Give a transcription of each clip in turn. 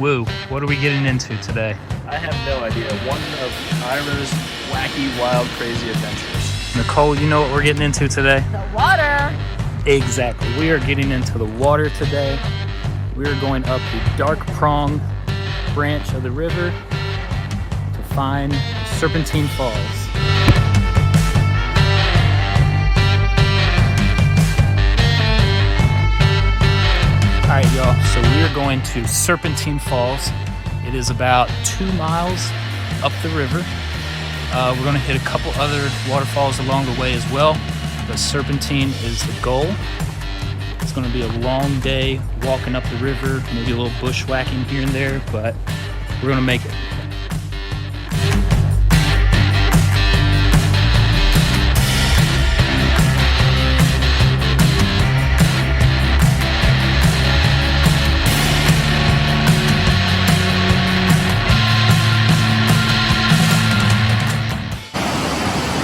Woo, what are we getting into today? I have no idea. One of Ira's wacky, wild, crazy adventures. Nicole, you know what we're getting into today? The water. Exactly. We are getting into the water today. We are going up the Dark Prong branch of the river to find Serpentine Falls. All right, y'all, so we are going to Serpentine Falls. It is about 2 miles up the river. We're gonna hit a couple other waterfalls along the way as well, but Serpentine is the goal. It's gonna be a long day walking up the river, maybe a little bushwhacking here and there, but we're gonna make it.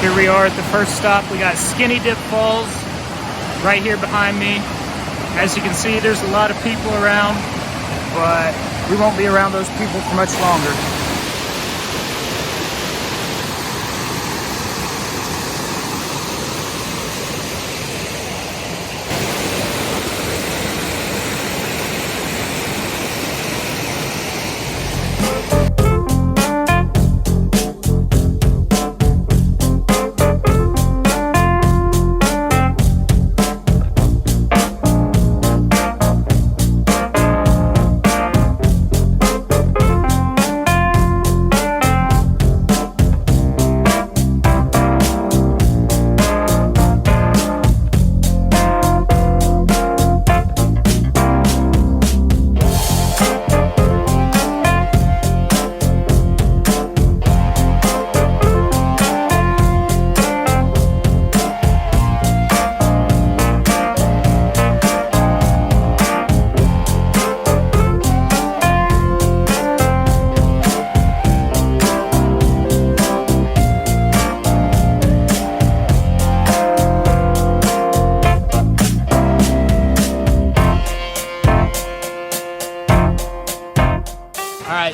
Here we are at the first stop. We got Skinny Dip Falls right here behind me. As you can see, there's a lot of people around, but we won't be around those people for much longer.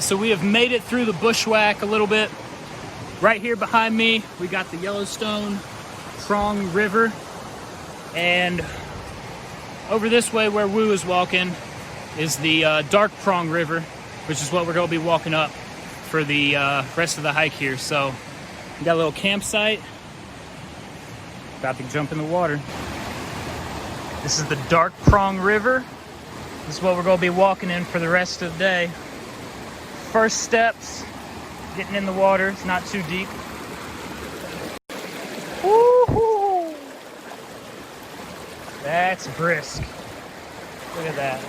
So we have made it through the bushwhack a little bit. Right here behind me, we got the Yellowstone Prong River. And over this way where Woo is walking is the Dark Prong River, which is what we're gonna be walking up for the rest of the hike here. So we got a little campsite. About to jump in the water. This is the Dark Prong River. This is what we're gonna be walking in for the rest of the day. First steps, getting in the water. It's not too deep. Woo-hoo. That's brisk. Look at that.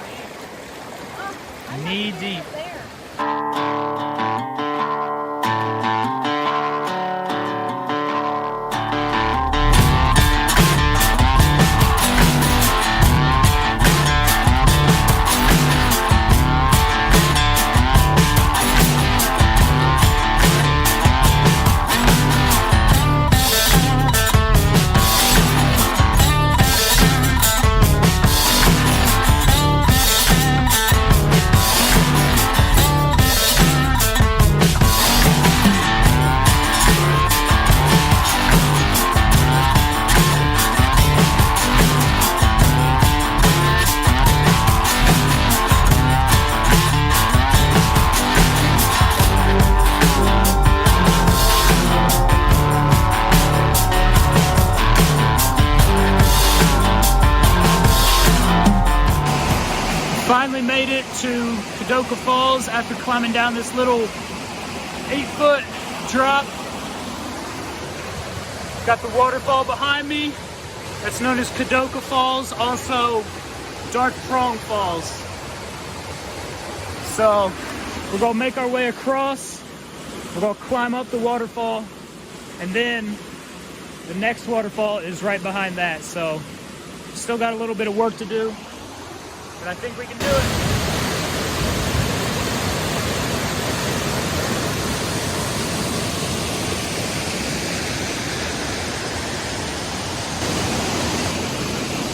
Knee deep. Finally made it to Kadoka Falls after climbing down this little 8-foot drop. Got the waterfall behind me. That's known as Kadoka Falls, also Dark Prong Falls. So we're gonna make our way across. We're gonna climb up the waterfall, and then the next waterfall is right behind that. So still got a little bit of work to do, but I think we can do it.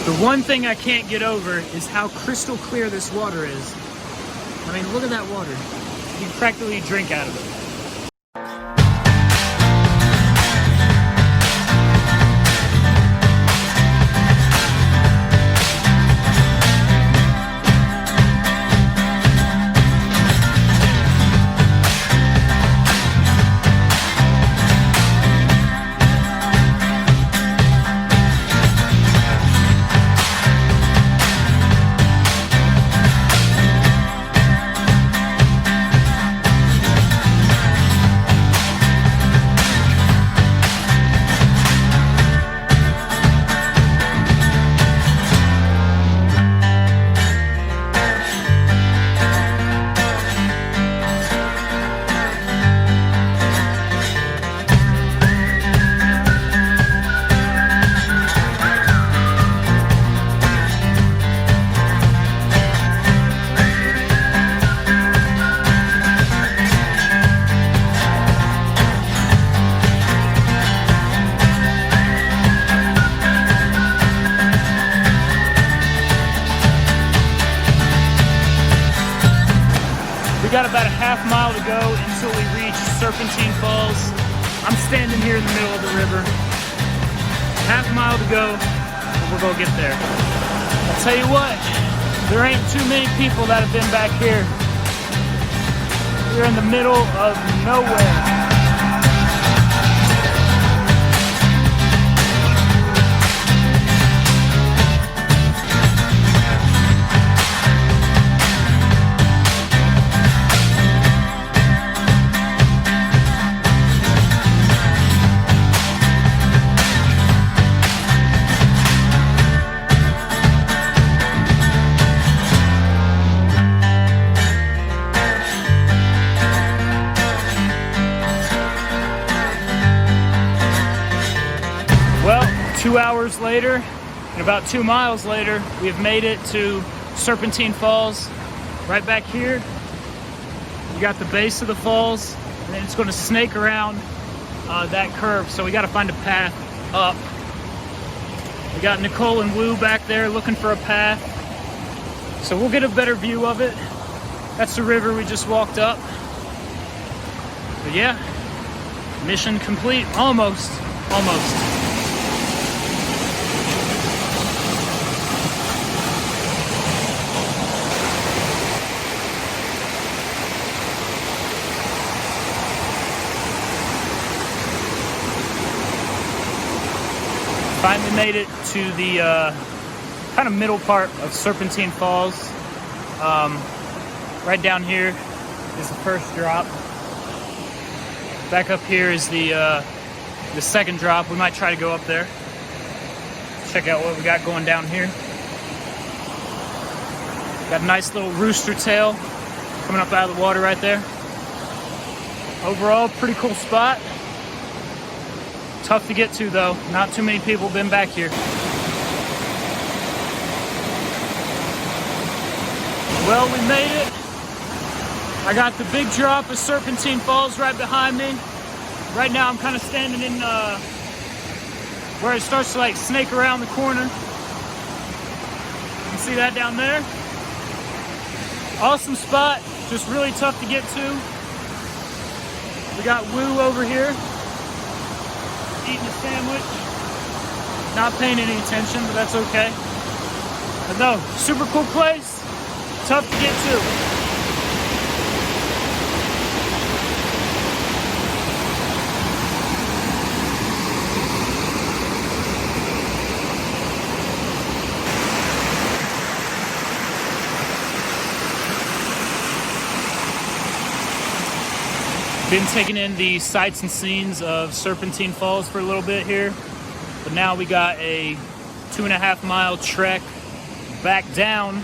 The one thing I can't get over is how crystal clear this water is. I mean, look at that water. You can practically drink out of it. We got about a half mile to go until we reach Serpentine Falls. I'm standing here in the middle of the river. Half mile to go, and we'll go get there. I'll tell you what, there ain't too many people that have been back here. We're in the middle of nowhere. Well, 2 hours later, and about 2 miles later, we have made it to Serpentine Falls. Right back here, you got the base of the falls, and then it's going to snake around that curve, so we got to find a path up. We got Nicole and Woo back there looking for a path, so we'll get a better view of it. That's the river we just walked up. But yeah, mission complete, almost. Finally made it to the kind of middle part of Serpentine Falls. Right down here is the first drop. Back up here is the second drop. We might try to go up there. Check out what we got going down here. Got a nice little rooster tail coming up out of the water right there. Overall, pretty cool spot. Tough to get to though. Not too many people been back here. Well, we made it. I got the big drop of Serpentine Falls right behind me. Right now I'm kind of standing in where it starts to like snake around the corner. You can see that down there. Awesome spot, just really tough to get to. We got Woo over here, eating a sandwich. Not paying any attention, but that's okay. But no, super cool place, tough to get to. Been taking in the sights and scenes of Serpentine Falls for a little bit here, but now we got a 2.5 mile trek back down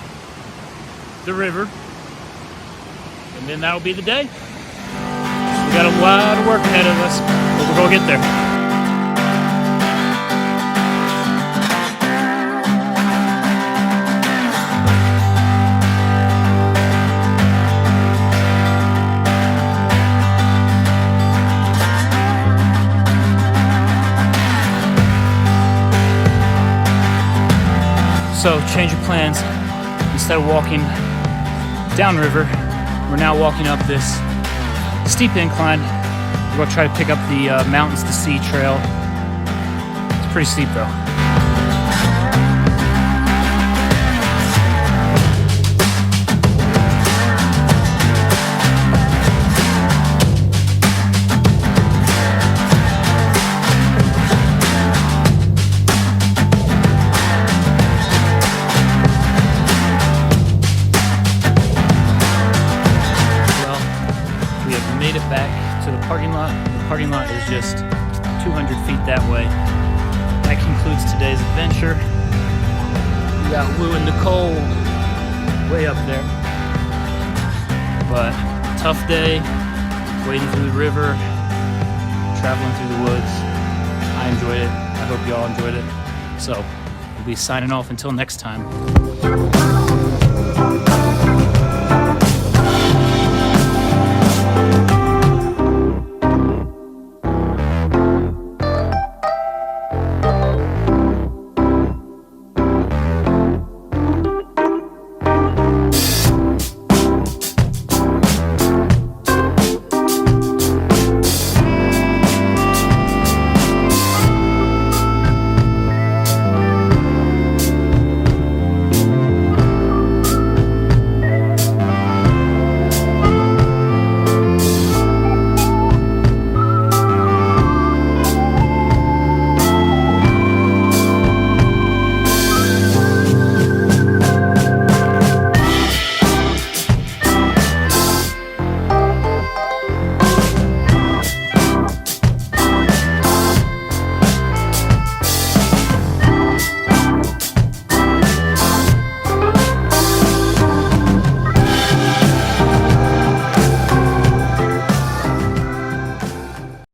the river, and then that'll be the day. We got a lot of work ahead of us, but we'll go get there. So, change of plans. Instead of walking downriver, We're now walking up this steep incline. We're gonna try to pick up the Mountains to Sea trail. It's pretty steep though. Made it back to the parking lot. The parking lot is just 200 feet that way. That concludes today's adventure. We got Lou and Nicole way up there. But tough day, wading through the river, traveling through the woods. I enjoyed it. I hope y'all enjoyed it. So we'll be signing off until next time.